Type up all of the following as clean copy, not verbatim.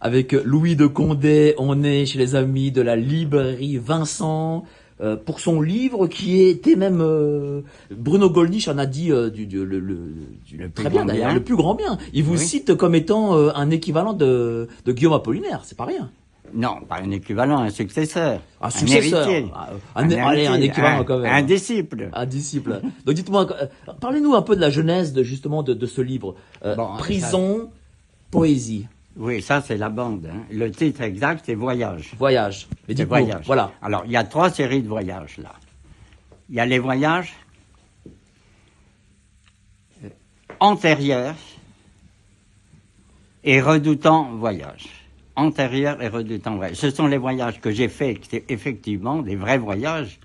avec Louis de Condé. On est chez les amis de la librairie Vincent pour son livre qui était même Bruno Gollnisch en a dit très bien d'ailleurs, le plus grand bien. Il vous cite comme étant un équivalent de Guillaume Apollinaire, c'est pas rien. Non, pas un équivalent, un successeur. Un successeur. Héritier. Allez, un équivalent quand même. Un disciple. Un disciple. Donc dites-moi, parlez-nous un peu de la genèse justement de ce livre. Prison, poésie. Oui, ça c'est la bande. Hein. Le titre exact c'est Voyage. Voyage. Mais dites-moi, Voyage. voilà. Alors, il y a 3 séries de voyages là. Il y a les voyages antérieurs et redoutants voyages. Antérieurs et redoutants voyages. Ce sont les voyages que j'ai faits, c'est effectivement des vrais voyages,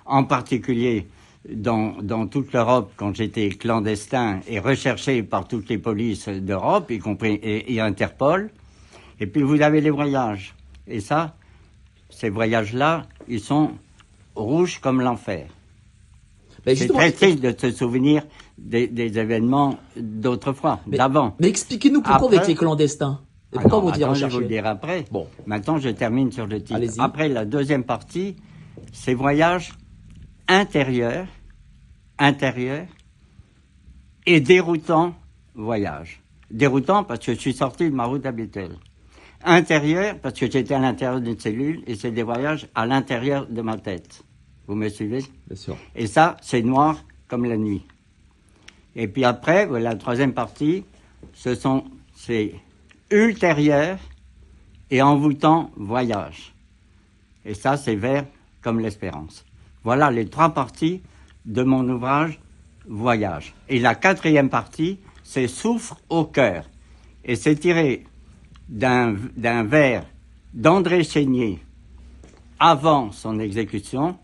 en particulier dans toute l'Europe quand j'étais clandestin et recherché par toutes les polices d'Europe, y compris et Interpol. Et puis vous avez les voyages. Et ça, ces voyages-là, ils sont rouges comme l'enfer. C'est très triste de se souvenir des événements d'autrefois, d'avant. Mais expliquez-nous pourquoi vous étiez clandestin. Et pourquoi vous dire je vais vous le dire après. Bon. Maintenant, je termine sur le titre. Allez-y. Après, la deuxième partie, c'est voyages intérieurs et déroutants voyages. Déroutant parce que je suis sorti de ma route habituelle. Intérieur parce que j'étais à l'intérieur d'une cellule et c'est des voyages à l'intérieur de ma tête. Vous me suivez? Bien sûr. Et ça, c'est noir comme la nuit. Et puis après, la troisième partie, c'est ultérieur et envoûtant voyage. Et ça, c'est vert comme l'espérance. Voilà les 3 parties de mon ouvrage Voyage. Et la 4e partie, c'est Souffre au cœur. Et c'est tiré d'un vers d'André Chénier, avant son exécution,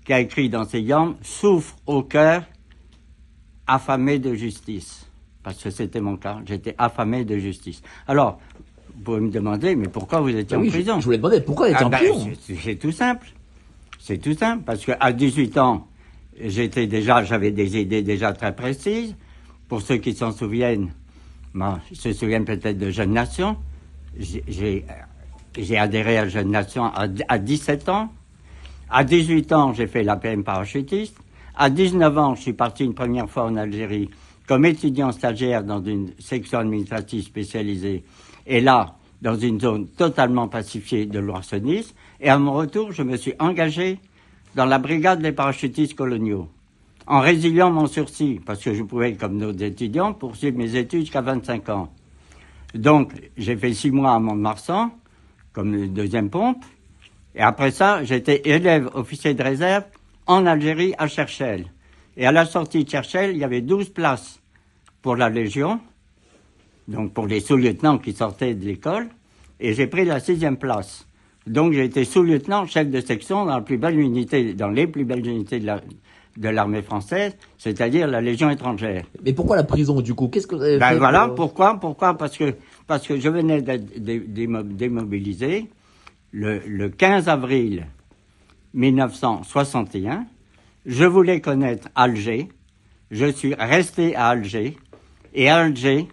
qui a écrit dans ses gammes « Souffre au cœur, affamé de justice ». Parce que c'était mon cas, j'étais affamé de justice. Alors, vous pouvez me demander, mais pourquoi vous étiez en prison? Je voulais demander, pourquoi vous étiez en prison? C'est tout simple. C'est tout simple, parce qu'à 18 ans, j'avais des idées déjà très précises. Pour ceux qui s'en souviennent, se souviennent peut-être de Jeunes Nations. J'ai adhéré à Jeunes Nations à 17 ans. À 18 ans, j'ai fait l'APM parachutiste. À 19 ans, je suis parti une première fois en Algérie comme étudiant stagiaire dans une section administrative spécialisée. Et là, dans une zone totalement pacifiée de l'Ouarsenis. Et à mon retour, je me suis engagé dans la brigade des parachutistes coloniaux, en résiliant mon sursis, parce que je pouvais, comme d'autres étudiants, poursuivre mes études jusqu'à 25 ans. Donc, j'ai fait 6 mois à Mont-de-Marsan, comme deuxième pompe, et après ça, j'étais élève officier de réserve en Algérie, à Cherchell. Et à la sortie de Cherchell, il y avait 12 places pour la Légion, donc pour les sous-lieutenants qui sortaient de l'école, et j'ai pris la 6e place. Donc j'ai été sous-lieutenant, chef de section dans les plus belles unités de l'armée française, c'est-à-dire la Légion étrangère. Mais pourquoi la prison du coup? Qu'est-ce que vous avez fait voilà, pourquoi parce que je venais d'être démobilisé le 15 avril 1961. Je voulais connaître Alger. Je suis resté à Alger. Et à Alger,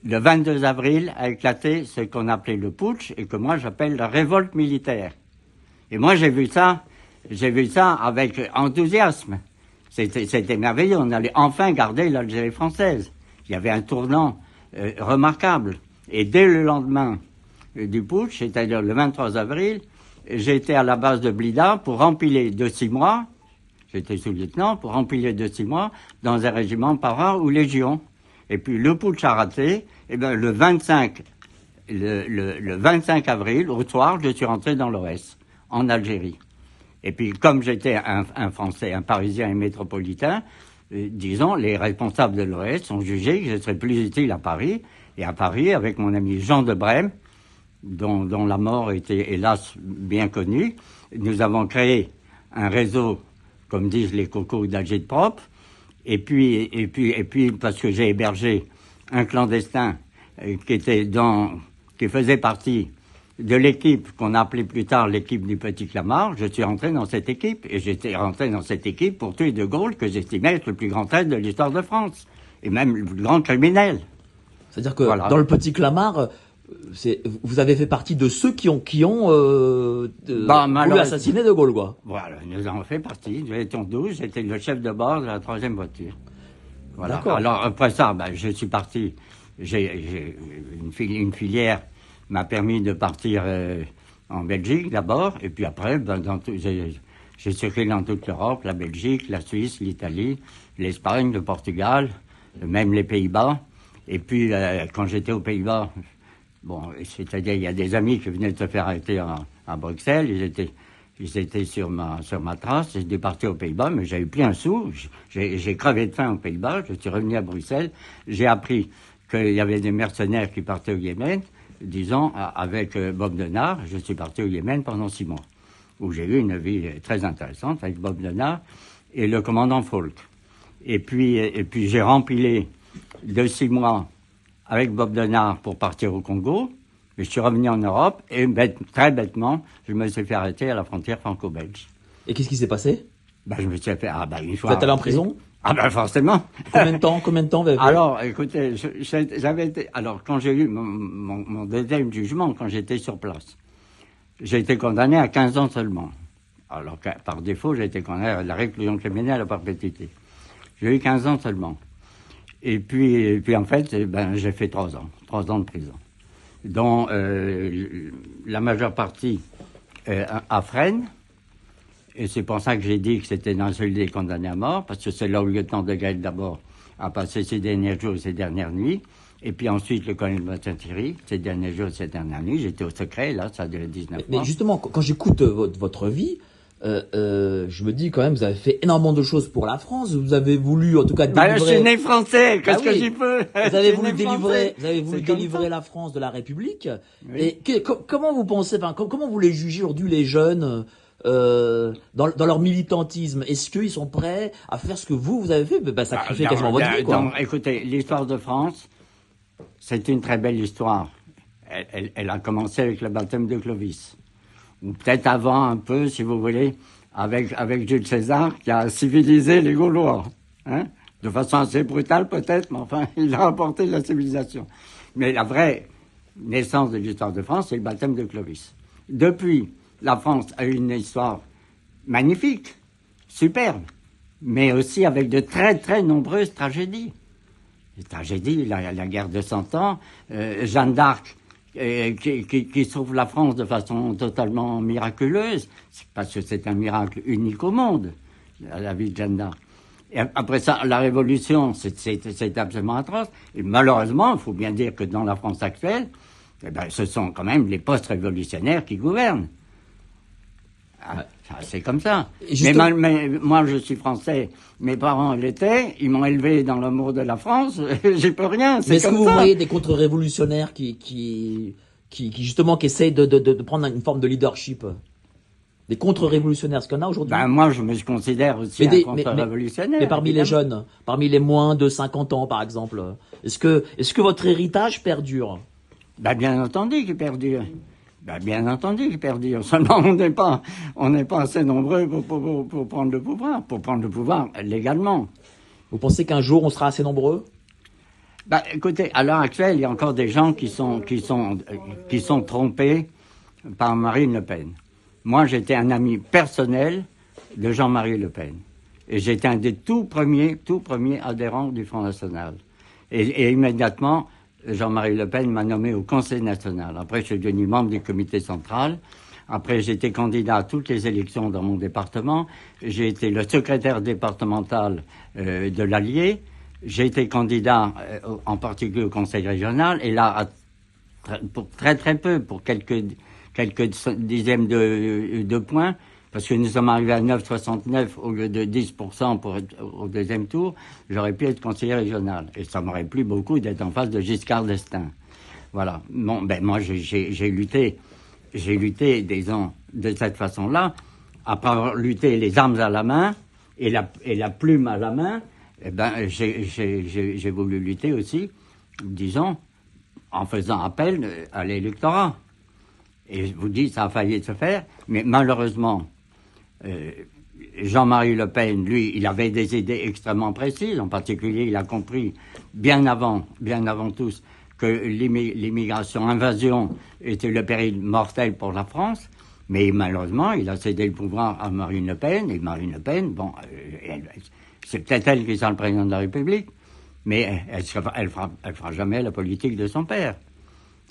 le 22 avril a éclaté ce qu'on appelait le putsch et que moi j'appelle la révolte militaire. Et moi j'ai vu ça avec enthousiasme. C'était merveilleux, on allait enfin garder l'Algérie française. Il y avait un tournant remarquable. Et dès le lendemain du putsch, c'est-à-dire le 23 avril, j'étais à la base de Blida pour empiler de 6 mois, j'étais sous-lieutenant, pour empiler de 6 mois dans un régiment para ou légion. Et puis le putsch a raté, et bien le 25 avril, au soir, je suis rentré dans l'OS, en Algérie. Et puis comme j'étais un Français, un Parisien et métropolitain, disons, les responsables de l'OS ont jugé que je serais plus utile à Paris. Et à Paris, avec mon ami Jean de Brême, dont la mort était hélas bien connue, nous avons créé un réseau, comme disent les cocos d'Alger de propre. Et puis, parce que j'ai hébergé un clandestin qui faisait partie de l'équipe qu'on appelait plus tard l'équipe du Petit Clamart, je suis rentré dans cette équipe. Et j'étais rentré dans cette équipe pour tuer De Gaulle, que j'estimais être le plus grand traître de l'histoire de France. Et même le plus grand criminel. C'est-à-dire que dans le Petit Clamart, vous avez fait partie de ceux qui ont voulu assassiner De Gaulle, quoi. Voilà, nous en avons fait partie. Nous étions 12, j'étais le chef de bord de la 3e voiture. Voilà. D'accord. Alors après ça, je suis parti. J'ai une filière m'a permis de partir en Belgique d'abord, et puis après, j'ai circulé dans toute l'Europe, la Belgique, la Suisse, l'Italie, l'Espagne, le Portugal, même les Pays-Bas. Et puis quand j'étais aux Pays-Bas, bon, c'est-à-dire il y a des amis qui venaient de se faire arrêter à Bruxelles, ils étaient sur ma trace, j'étais parti aux Pays-Bas, mais j'avais plus un sou, j'ai crevé de faim aux Pays-Bas, je suis revenu à Bruxelles, j'ai appris qu'il y avait des mercenaires qui partaient au Yémen, disons, avec Bob Denard, je suis parti au Yémen pendant 6 mois, où j'ai eu une vie très intéressante avec Bob Denard et le commandant Falk. Et puis j'ai rempilé de 6 mois avec Bob Denard pour partir au Congo. Et je suis revenu en Europe et très bêtement, je me suis fait arrêter à la frontière franco-belge. Et qu'est-ce qui s'est passé? Je me suis fait une fois. Vous êtes allé en prison? Forcément. Combien de temps vous avez fait? Alors, écoutez, j'avais été. Alors, quand j'ai eu mon deuxième jugement, quand j'étais sur place, j'ai été condamné à 15 ans seulement. Alors, par défaut, j'ai été condamné à la réclusion criminelle à perpétuité. J'ai eu 15 ans seulement. Et puis en fait, j'ai fait 3 ans. 3 ans de prison. Dont la majeure partie à Fresnes. Et c'est pour ça que j'ai dit que c'était dans celui des condamnés à mort, parce que c'est là où le lieutenant de Gaulle d'abord a passé ses derniers jours et ses dernières nuits. Et puis ensuite, le colonel Thierry, ses derniers jours et ses dernières nuits. J'étais au secret, là, ça a duré 19 mois. Mais justement, quand j'écoute votre vie, je me dis quand même, vous avez fait énormément de choses pour la France. Vous avez voulu, en tout cas, délivrer. Je suis né français. Qu'est-ce que j'y peux? Vous avez voulu délivrer la France de la République. Oui. Et comment vous pensez, comment vous les jugez aujourd'hui, les jeunes, dans leur militantisme? Est-ce qu'ils sont prêts à faire ce que vous avez fait? Sacrifier quasiment votre vie, quoi. Écoutez, l'histoire de France, c'est une très belle histoire. Elle a commencé avec le baptême de Clovis. Ou peut-être avant un peu, si vous voulez, avec Jules César, qui a civilisé les Gaulois. Hein? De façon assez brutale peut-être, mais enfin, il a apporté la civilisation. Mais la vraie naissance de l'histoire de France, c'est le baptême de Clovis. Depuis, la France a eu une histoire magnifique, superbe, mais aussi avec de très très nombreuses tragédies. Les tragédies, la guerre de 100 ans, Jeanne d'Arc, qui sauve la France de façon totalement miraculeuse, parce que c'est un miracle unique au monde, la vie de Jeanne d'Arc. Et après ça, la Révolution, c'est absolument atroce. Et malheureusement, il faut bien dire que dans la France actuelle, ce sont quand même les post-révolutionnaires qui gouvernent. C'est comme ça. Mais moi, je suis français. Mes parents l'étaient. Ils m'ont élevé dans l'amour de la France. J'y peux rien. Mais est-ce que vous voyez des contre-révolutionnaires qui justement, qui essayent de prendre une forme de leadership? Des contre-révolutionnaires, est-ce qu'il y en a aujourd'hui? Moi, je me considère aussi un contre-révolutionnaire. Mais parmi les jeunes, parmi les moins de 50 ans, par exemple, est-ce que votre héritage perdure? Bien entendu qu'il perdure. Bien entendu qu'il perdure. Seulement, on n'est pas assez nombreux pour prendre le pouvoir légalement. Vous pensez qu'un jour on sera assez nombreux? Écoutez, à l'heure actuelle, il y a encore des gens qui sont trompés par Marine Le Pen. Moi, j'étais un ami personnel de Jean-Marie Le Pen. Et j'étais un des tout premiers adhérents du Front National. Et immédiatement, Jean-Marie Le Pen m'a nommé au Conseil national. Après, je suis devenu membre du comité central. Après, j'ai été candidat à toutes les élections dans mon département. J'ai été le secrétaire départemental de l'Allier. J'ai été candidat en particulier au Conseil régional. Et là, pour très très peu, pour quelques dixièmes de points, parce que nous sommes arrivés à 9,69 au lieu de 10% au deuxième tour, j'aurais pu être conseiller régional. Et ça m'aurait plu beaucoup d'être en face de Giscard d'Estaing. Voilà. Bon, moi, j'ai lutté, disons, de cette façon-là. Après avoir lutté les armes à la main et la plume à la main, j'ai voulu lutter aussi, disons, en faisant appel à l'électorat. Et je vous dis, ça a failli se faire, mais malheureusement, Jean-Marie Le Pen, lui, il avait des idées extrêmement précises. En particulier, il a compris bien avant tous que l'immigration, invasion était le péril mortel pour la France. Mais malheureusement, il a cédé le pouvoir à Marine Le Pen. Et Marine Le Pen, bon, c'est peut-être elle qui sera le président de la République, mais elle fera jamais la politique de son père.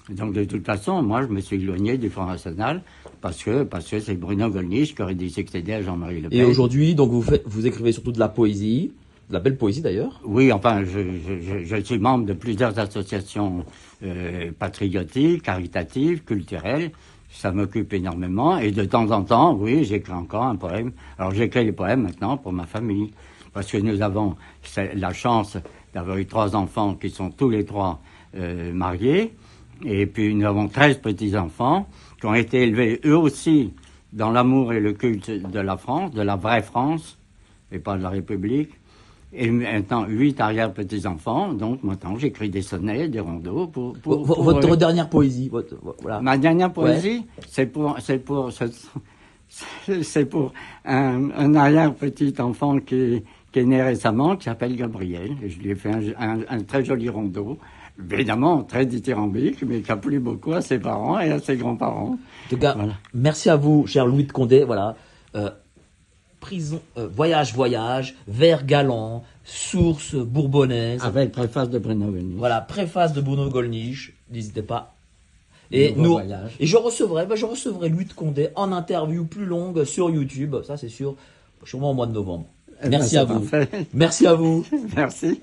Donc de toute façon, moi je me suis éloigné du Front National parce que c'est Bruno Gollnisch qui aurait dû succéder à Jean-Marie Le Pen. Et aujourd'hui, donc vous écrivez surtout de la poésie, de la belle poésie d'ailleurs. Oui, enfin, je suis membre de plusieurs associations patriotiques, caritatives, culturelles. Ça m'occupe énormément. Et de temps en temps, oui, j'écris encore un poème. Alors j'écris les poèmes maintenant pour ma famille. Parce que nous avons la chance d'avoir eu 3 enfants qui sont tous les 3 mariés. Et puis nous avons 13 petits-enfants qui ont été élevés eux aussi dans l'amour et le culte de la France, de la vraie France, et pas de la République. Et maintenant 8 arrière-petits-enfants, donc maintenant j'écris des sonnets, des rondeaux pour votre dernière poésie, voilà. Ma dernière poésie, ouais. c'est pour un arrière-petit-enfant qui est né récemment, qui s'appelle Gabriel. Et je lui ai fait un très joli rondeau. Évidemment, très dithyrambique, mais qui a plu beaucoup à ses parents et à ses grands-parents. En tout cas, voilà. Merci à vous, cher Louis de Condé. Voilà. Prison, voyage, vers galant, source bourbonnaise. Avec préface de Bruno Gollnisch. Voilà, préface de Bruno Gollnisch. N'hésitez pas. Et je recevrai Louis de Condé en interview plus longue sur YouTube. Ça, c'est sûr. Sûrement au mois de novembre. Merci à vous. Parfait. Merci à vous. Merci.